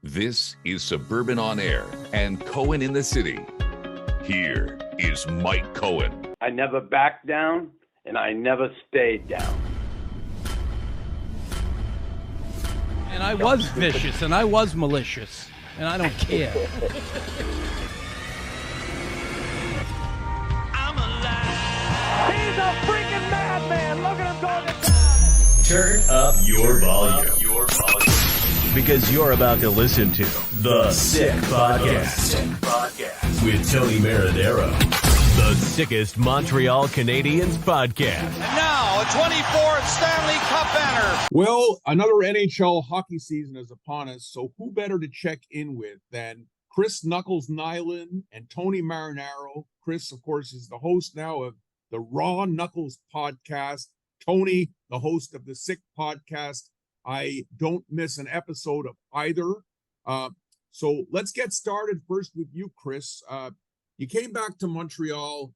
This is Suburban On Air and Cohen in the City. Here is Mike Cohen. I never backed down, and I never stayed down. And I was vicious, and I was malicious, and I don't care. I'm alive. He's a freaking madman. Look at him going to town. Turn up your volume. Because you're about to listen to The Sick Podcast with Tony Marinaro. The sickest Montreal Canadiens podcast. And now, a 24th Stanley Cup banner. Well, another NHL hockey season is upon us, so who better to check in with than Chris Knuckles Nilan and Tony Marinaro. Chris, of course, is the host now of the Raw Knuckles podcast. Tony, the host of the Sick podcast. I don't miss an episode of either. So let's get started first with you, Chris. You came back to Montreal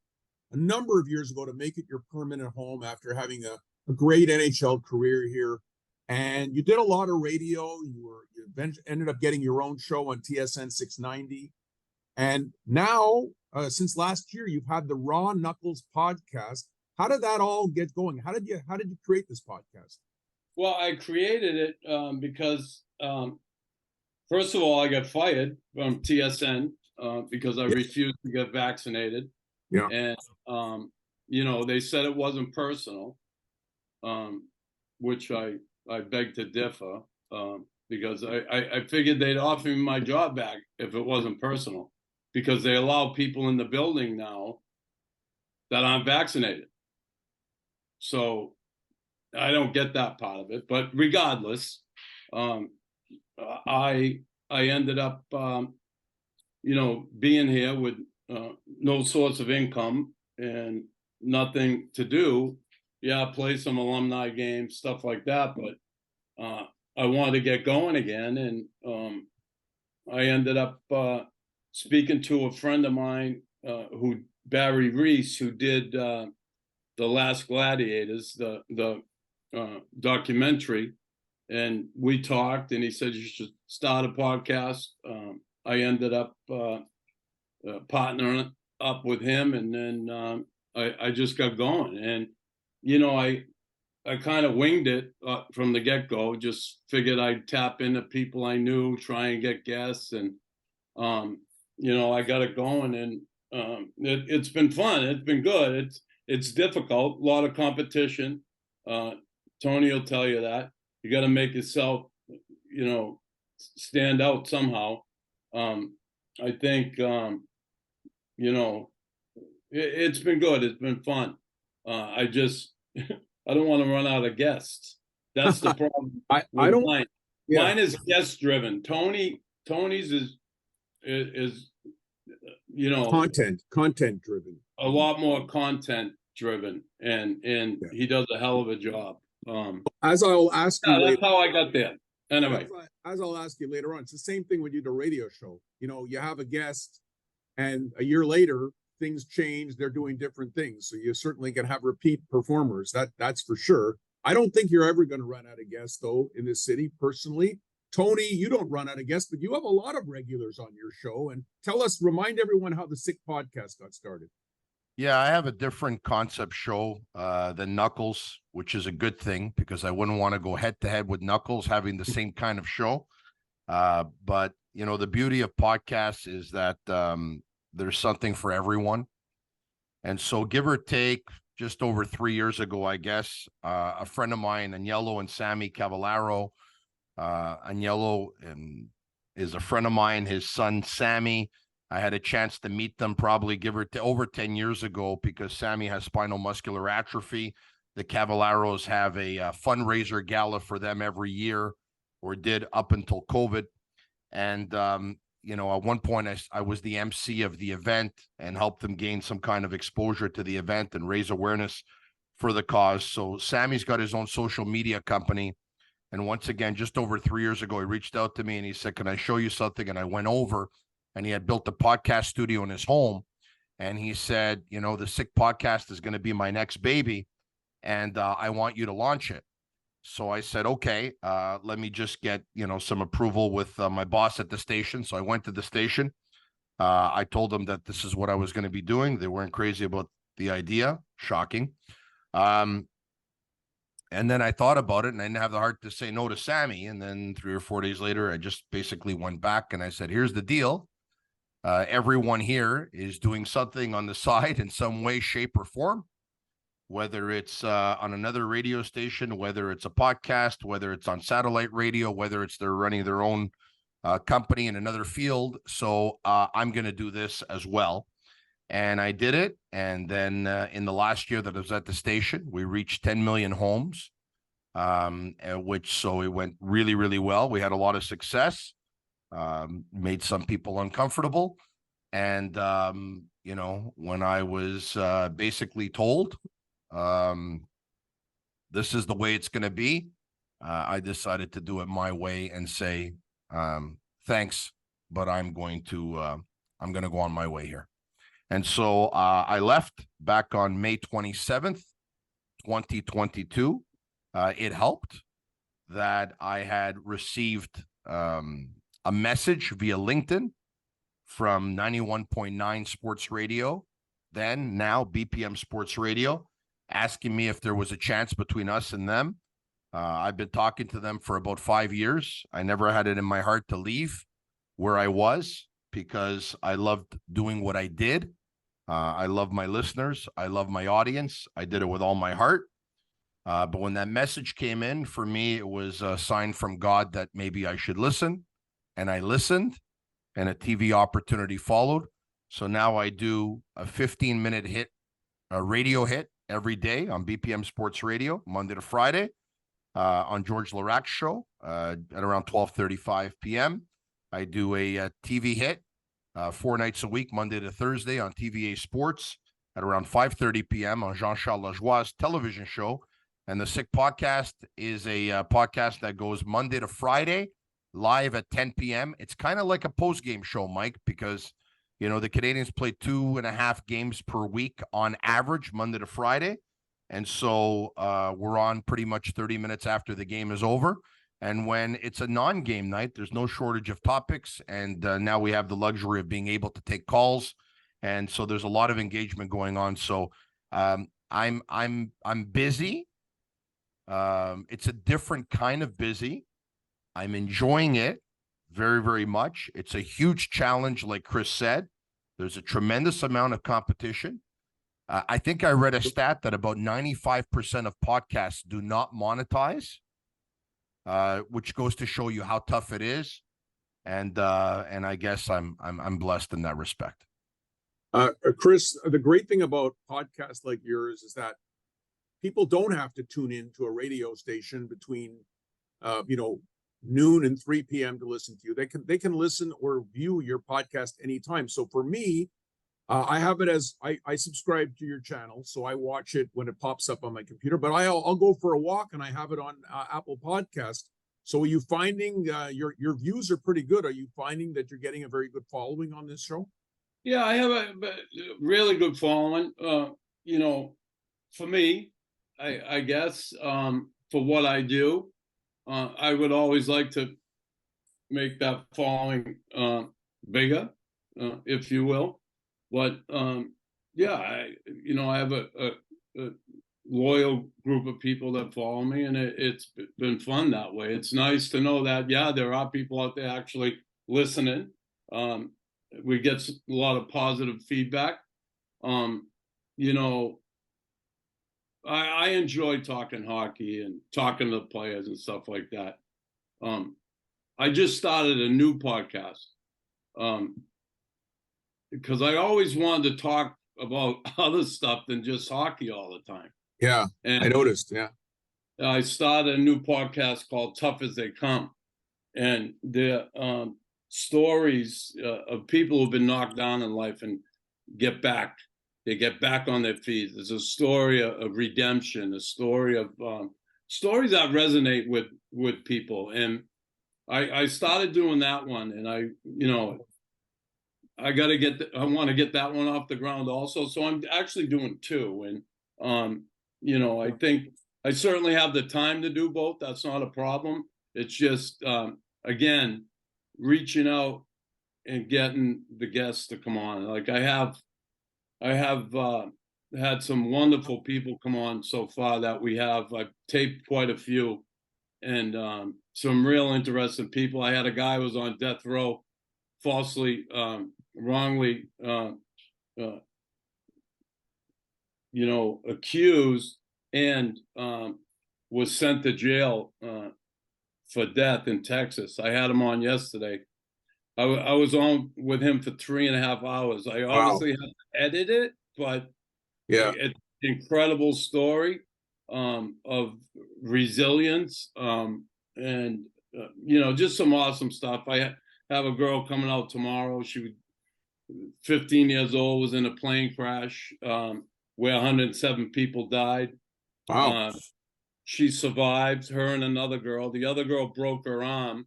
a number of years ago to make it your permanent home after having a great NHL career here. And you did a lot of radio. You ended up getting your own show on TSN 690. And now, since last year, you've had the Raw Knuckles podcast. How did that all get going? How did you create this podcast? Well, I created it because, first of all, I got fired from TSN because I refused to get vaccinated. Yeah. And, they said it wasn't personal, which I beg to differ because I figured they'd offer me my job back if it wasn't personal because they allow people in the building now that aren't vaccinated. So I don't get that part of it, but regardless, I ended up, being here with no source of income and nothing to do. Yeah, play some alumni games, stuff like that. But I wanted to get going again, and I ended up speaking to a friend of mine, Barry Reese, who did The Last Gladiators, the documentary, and we talked, and he said you should start a podcast. I ended up partnering up with him, and then I just got going, and I kind of winged it from the get-go. Just figured I'd tap into people I knew, try and get guests, and I got it going, and it's been fun. It's been good. It's difficult, a lot of competition. Tony will tell you that. You got to make yourself, stand out somehow. I think, it's been good. It's been fun. I don't want to run out of guests. That's the problem. I don't. Mine. Yeah. Mine is guest driven. Tony's is content driven. A lot more content driven, and he does a hell of a job. As I'll ask you that's later, how I got there. Anyway, as I'll ask you later on, it's the same thing when you do a radio show. You have a guest, and a year later things change. They're doing different things, so you certainly can have repeat performers. That's for sure. I don't think you're ever going to run out of guests, though, in this city. Personally, Tony, you don't run out of guests, but you have a lot of regulars on your show. And remind everyone how the Sick Podcast got started. Yeah, I have a different concept show than Knuckles, which is a good thing because I wouldn't want to go head to head with Knuckles having the same kind of show. But, the beauty of podcasts is that there's something for everyone. And so give or take, just over 3 years ago, I guess, a friend of mine, Agnello and Sammy Cavallaro, Agnello is a friend of mine, his son, Sammy. I had a chance to meet them probably over 10 years ago because Sammy has spinal muscular atrophy. The Cavallaros have a fundraiser gala for them every year, or did up until COVID. And, at one point I was the MC of the event and helped them gain some kind of exposure to the event and raise awareness for the cause. So Sammy's got his own social media company. And once again, just over 3 years ago, he reached out to me and he said, "Can I show you something?" And I went over. And he had built a podcast studio in his home. And he said, the Sick Podcast is going to be my next baby. And I want you to launch it. So I said, okay, let me just get, some approval with my boss at the station. So I went to the station. I told them that this is what I was going to be doing. They weren't crazy about the idea. Shocking. And then I thought about it, and I didn't have the heart to say no to Sammy. And then 3 or 4 days later, I just basically went back and I said, here's the deal. Everyone here is doing something on the side in some way, shape, or form, whether it's on another radio station, whether it's a podcast, whether it's on satellite radio, whether it's they're running their own company in another field. So I'm going to do this as well. And I did it. And then in the last year that I was at the station, we reached 10 million homes, so it went really, really well. We had a lot of success, made some people uncomfortable. And, when I was basically told this is the way it's going to be, I decided to do it my way and say, thanks, but I'm going to go on my way here. And so I left back on May 27th, 2022. It helped that I had received a message via LinkedIn from 91.9 Sports Radio, now BPM Sports Radio, asking me if there was a chance between us and them. I've been talking to them for about 5 years. I never had it in my heart to leave where I was because I loved doing what I did. I love my listeners. I love my audience. I did it with all my heart. But when that message came in, for me, it was a sign from God that maybe I should listen. And I listened, and a TV opportunity followed. So now I do a 15-minute hit, a radio hit every day on BPM Sports Radio, Monday to Friday, on George Larac's show at around 12:35 p.m. I do a TV hit 4 nights a week, Monday to Thursday on TVA Sports at around 5:30 p.m. on Jean-Charles Lajoie's television show. And the Sick Podcast is a podcast that goes Monday to Friday, live at 10 p.m. It's kind of like a post-game show, Mike, because, the Canadians play 2.5 games per week on average, Monday to Friday. And so we're on pretty much 30 minutes after the game is over. And when it's a non-game night, there's no shortage of topics. And now we have the luxury of being able to take calls. And so there's a lot of engagement going on. So I'm busy. It's a different kind of busy. I'm enjoying it very, very much. It's a huge challenge, like Chris said. There's a tremendous amount of competition. I think I read a stat that about 95% of podcasts do not monetize, which goes to show you how tough it is. And I guess I'm blessed in that respect. Chris, the great thing about podcasts like yours is that people don't have to tune in to a radio station between, noon and 3 p.m. to listen to you. They can listen or view your podcast anytime. So for me, I have it as I subscribe to your channel, so I watch it when it pops up on my computer. But I'll go for a walk and I have it on Apple Podcast. So are you finding your views are pretty good? Are you finding that you're getting a very good following on this show? Yeah, I have a really good following. For me, I guess for what I do, I would always like to make that following bigger, if you will. But I have a loyal group of people that follow me, and it's been fun that way. It's nice to know that there are people out there actually listening. We get a lot of positive feedback. I enjoy talking hockey and talking to players and stuff like that. I just started a new podcast because I always wanted to talk about other stuff than just hockey all the time. Yeah, and I noticed. Yeah, I started a new podcast called Tough as They Come, and they're stories of people who've been knocked down in life and get back. They get back on their feet. There's a story of redemption, a story of stories that resonate with people. And I started doing that one, and I want to get that one off the ground also. So I'm actually doing two. And I think I certainly have the time to do both. That's not a problem. It's just, again, reaching out and getting the guests to come on. Like I have had some wonderful people come on so far that I've taped quite a few, and some real interesting people. I had a guy who was on death row, falsely, wrongly, accused, and was sent to jail for death in Texas. I had him on yesterday. I was on with him for 3.5 hours. I obviously had to edit it, but Yeah. it's an incredible story of resilience, and just some awesome stuff. I have a girl coming out tomorrow. She was 15 years old, was in a plane crash where 107 people died. Wow. She survived, her and another girl. The other girl broke her arm.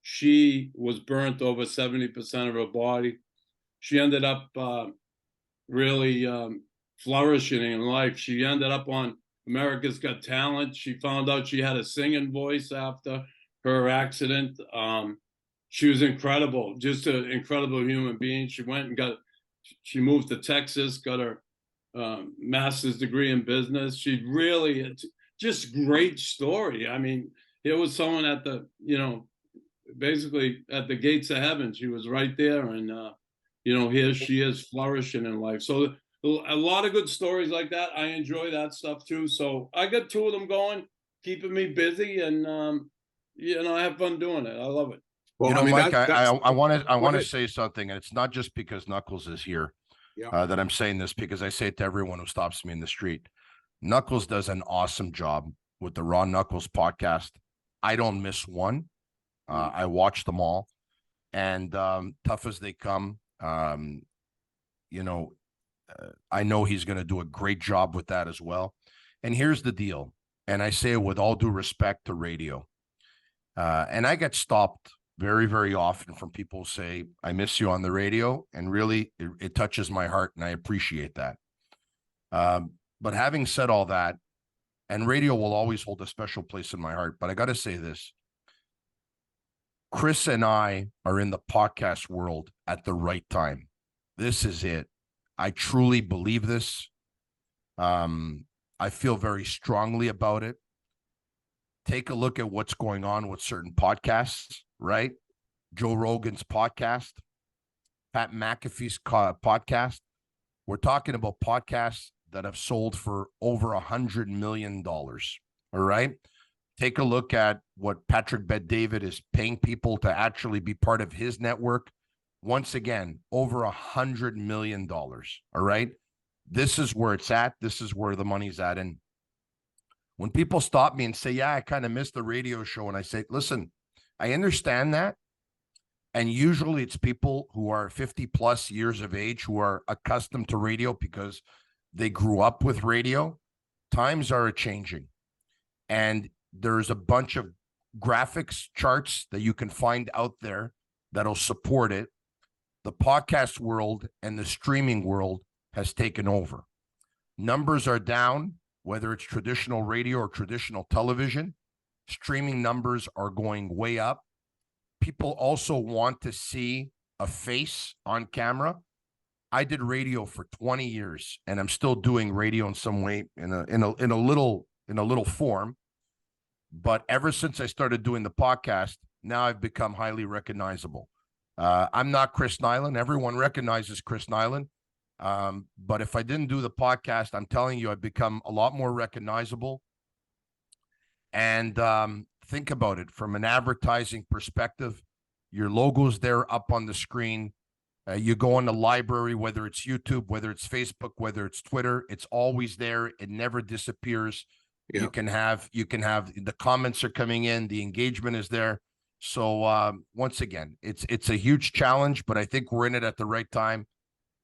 She was burnt over 70% of her body. She ended up really flourishing in life. She ended up on America's Got Talent. She found out she had a singing voice after her accident. She was incredible, just an incredible human being. She moved to Texas, got her master's degree in business. It's just great story. I mean, here was someone at basically at the gates of heaven. She was right there, and here she is flourishing in life. So a lot of good stories like that. I enjoy that stuff too. So I got 2 of them going, keeping me busy, and I have fun doing it. I love it. Well, Mike, I want to say something, and it's not just because Knuckles is here that I'm saying this, because I say it to everyone who stops me in the street. Knuckles does an awesome job with the Raw Knuckles podcast. I don't miss one. I watch them all, and tough as they come, I know he's going to do a great job with that as well. And here's the deal, and I say it with all due respect to radio, and I get stopped very, very often from people who say, I miss you on the radio, and really it touches my heart, and I appreciate that. But having said all that, and radio will always hold a special place in my heart, but I got to say this. Chris and I are in the podcast world at the right time. This is it. I truly believe this. I feel very strongly about it. Take a look at what's going on with certain podcasts, right? Joe Rogan's podcast, Pat McAfee's podcast. We're talking about podcasts that have sold for over $100 million. All right. Take a look at what Patrick Bet-David is paying people to actually be part of his network. Once again, over $100 million. All right. This is where it's at. This is where the money's at. And when people stop me and say, yeah, I kind of missed the radio show, and I say, listen, I understand that. And usually it's people who are 50 plus years of age who are accustomed to radio because they grew up with radio. Times are changing. And there's a bunch of graphics charts that you can find out there that'll support it. The podcast world and the streaming world has taken over. Numbers are down, whether it's traditional radio or traditional television. Streaming numbers are going way up. People also want to see a face on camera. I did radio for 20 years, and I'm still doing radio in some way, in a little form. But ever since I started doing the podcast, now I've become highly recognizable. I'm not Chris Nilan. Everyone recognizes Chris Nilan. But if I didn't do the podcast, I'm telling you, I've become a lot more recognizable. And think about it from an advertising perspective. Your logo's there up on the screen. You go in the library, whether it's YouTube, whether it's Facebook, whether it's Twitter, it's always there. It never disappears. Yeah. You can have the comments are coming in, the engagement is there. So once again, it's a huge challenge, but I think we're in it at the right time.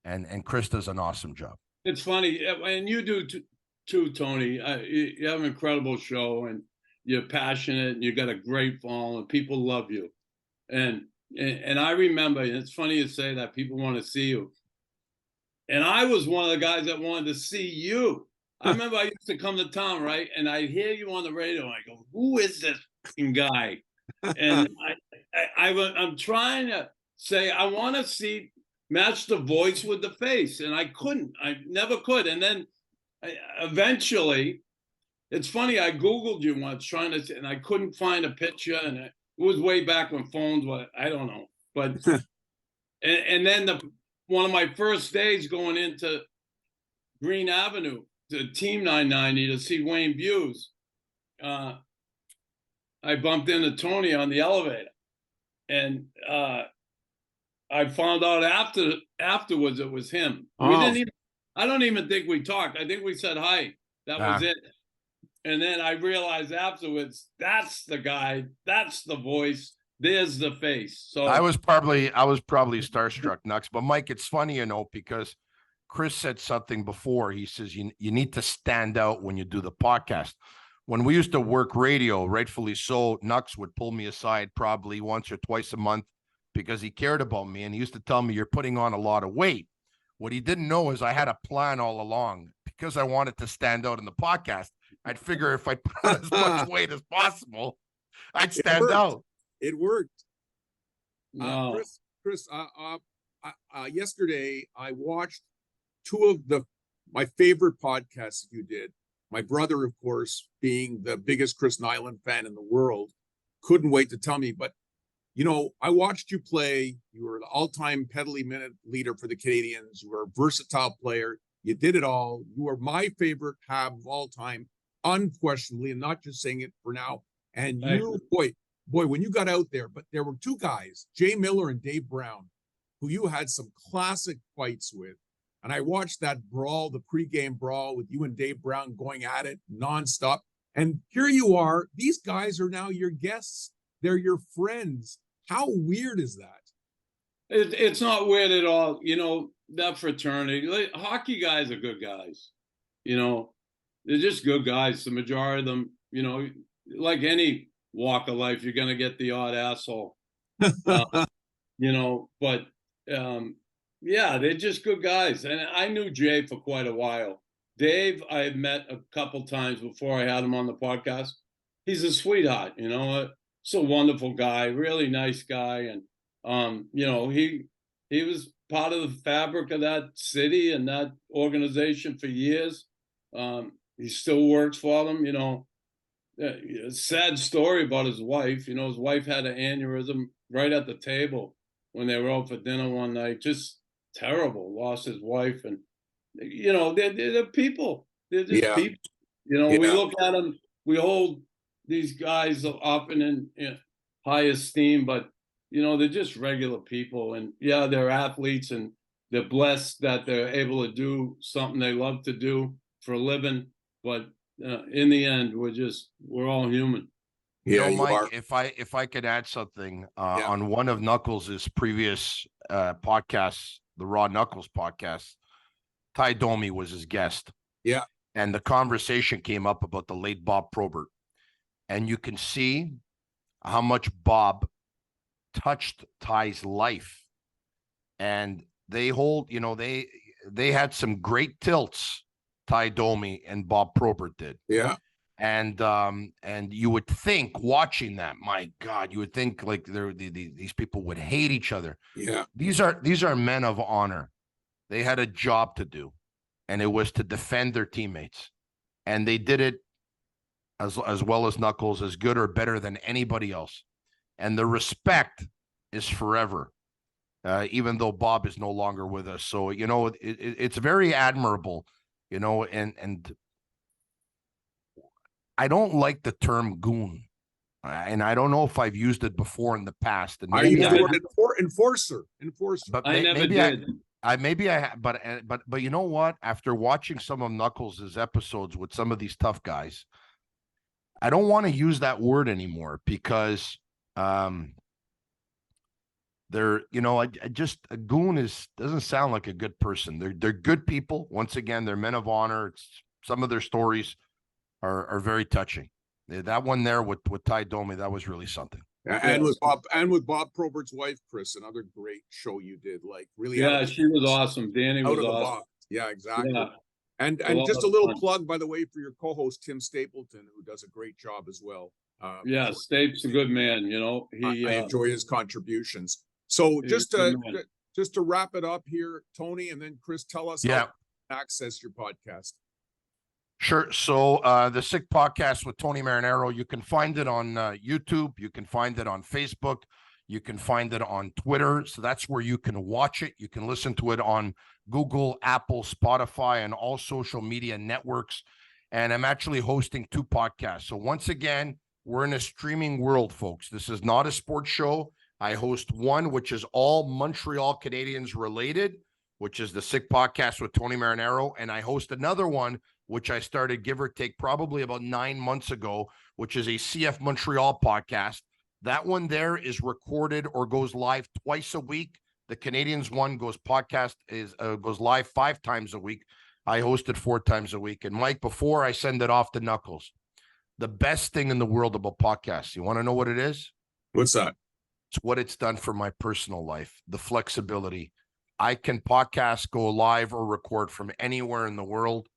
And Chris does an awesome job. It's funny, and you do too, Tony. You have an incredible show, and you're passionate, and you got a great following. People love you, and I remember. And it's funny you say that people want to see you, and I was one of the guys that wanted to see you. I remember I used to come to town, right? And I'd hear you on the radio. And I go, who is this fucking guy? And I'm trying to say, I want to see match the voice with the face. And I couldn't. I never could. And then eventually, it's funny, I Googled you once and I couldn't find a picture. And it was way back when phones were, I don't know. But, and then one of my first days going into Green Avenue to Team 990 to see Wayne Buse, I bumped into Tony on the elevator, and I found out afterwards it was him. Oh. I don't even think we talked. I think we said hi. That was it. And then I realized afterwards, that's the guy, that's the voice, there's the face. So I was probably starstruck, Nux. But Mike, it's funny, because Chris said something before. He says you need to stand out when you do the podcast. When we used to work radio, rightfully so, Nux would pull me aside probably once or twice a month because he cared about me. And he used to tell me, you're putting on a lot of weight. What he didn't know is I had a plan all along because I wanted to stand out in the podcast. I'd figure if I put on as much weight as possible, I'd stand out. It worked. No. Chris, yesterday I watched two of my favorite podcasts you did. My brother, of course, being the biggest Chris Nilan fan in the world, couldn't wait to tell me. But, I watched you play. You were the all-time penalty minute leader for the Canadians. You were a versatile player. You did it all. You were my favorite Hab of all time, unquestionably, and not just saying it for now. And you, boy, when you got out there, but there were two guys, Jay Miller and Dave Brown, who you had some classic fights with. And I watched that brawl, the pregame brawl with you and Dave Brown going at it nonstop. And here you are. These guys are now your guests. They're your friends. How weird is that? It's not weird at all. That fraternity, hockey guys are good guys. They're just good guys. The majority of them, like any walk of life, you're going to get the odd asshole. But yeah, they're just good guys. And I knew Jay for quite a while. Dave, I had met a couple times before I had him on the podcast. He's a sweetheart, He's a wonderful guy, really nice guy. And, he was part of the fabric of that city and that organization for years. He still works for them, a sad story about his wife. His wife had an aneurysm right at the table when they were out for dinner one night. Just terrible. Lost his wife. And, they're people. They're just people. We look at them, we hold these guys often in high esteem, but, they're just regular people. And, yeah, they're athletes, and they're blessed that they're able to do something they love to do for a living. But in the end, we're all human. Yeah, Mike, if I could add something on one of Knuckles' previous podcasts, the Raw Knuckles podcast, Ty Domi was his guest. Yeah. And the conversation came up about the late Bob Probert. And you can see how much Bob touched Ty's life. And they they had some great tilts, Ty Domi and Bob Probert did. Yeah. And you would think, watching that, my God, you would think like these people would hate each other. Yeah. These are men of honor. They had a job to do, and it was to defend their teammates. And they did it as well as Knuckles, as good or better than anybody else. And the respect is forever, even though Bob is no longer with us. So, it's very admirable, and I don't like the term goon, and I don't know if I've used it before in the past. And I used the word enforcer. But I never did. But you know what? After watching some of Knuckles' episodes with some of these tough guys, I don't want to use that word anymore because they're, a goon doesn't sound like a good person. They're good people. Once again, they're men of honor. Some of their stories are very touching. That one there with Ty Domi, that was really something. And with Bob Probert's wife, Chris, another great show you did. Like really, yeah, she was awesome. Danny was awesome. Yeah, exactly. And just a little plug, by the way, for your co-host Tim Stapleton, who does a great job as well. Yeah, Stape's a good man. You know, I enjoy his contributions. So just to wrap it up here, Tony, and then Chris, tell us how to access your podcast. Sure. So the Sick Podcast with Tony Marinaro, you can find it on YouTube. You can find it on Facebook. You can find it on Twitter. So that's where you can watch it. You can listen to it on Google, Apple, Spotify, and all social media networks. And I'm actually hosting 2 podcasts. So once again, we're in a streaming world, folks. This is not a sports show. I host one, which is all Montreal Canadiens related, which is the Sick Podcast with Tony Marinaro. And I host another one, which I started, give or take, probably about 9 months ago, which is a CF Montreal podcast. That one there is recorded or goes live twice a week. The Canadiens one goes live 5 times a week. I host it 4 times a week. And Mike, before I send it off to Knuckles, the best thing in the world about podcasts, you want to know what it is? What's that? It's what it's done for my personal life, the flexibility. I can podcast, go live or record from anywhere in the world.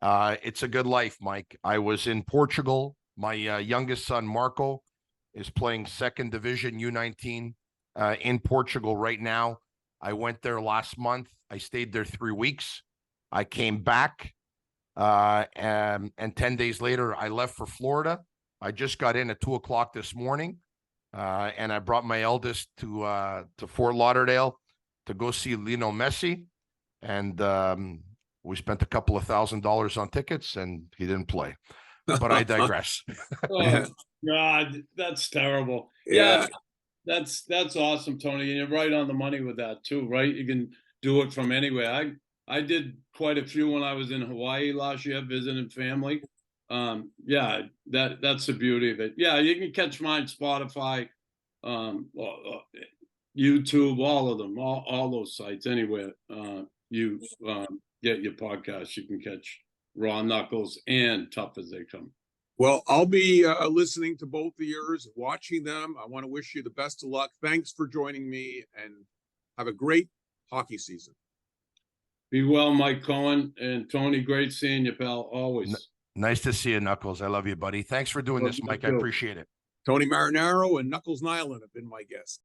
It's a good life, Mike. I was in Portugal. My youngest son, Marco, is playing 2nd Division U19 in Portugal right now. I went there last month. I stayed there 3 weeks. I came back, and 10 days later, I left for Florida. I just got in at 2:00 this morning, and I brought my eldest to Fort Lauderdale to go see Lionel Messi, and we spent a couple of $1,000s on tickets, and he didn't play. But I digress. Oh, God, that's terrible. Yeah, that's awesome, Tony. And you're right on the money with that too, right? You can do it from anywhere. I did quite a few when I was in Hawaii last year visiting family. Yeah, that's the beauty of it. Yeah, you can catch mine Spotify, YouTube, all of them, all those sites. Anywhere you get your podcast, you can catch Raw Knuckles and Tough as They Come. Well, I'll be listening to both of yours, watching them. I want to wish you the best of luck. Thanks for joining me, and have a great hockey season. Be well, Mike Cohen, and Tony. Great seeing you, pal. Always. Nice to see you, Knuckles. I love you, buddy. Thanks for doing this, Mike. I appreciate it. Tony Marinaro and Knuckles Nilan have been my guests.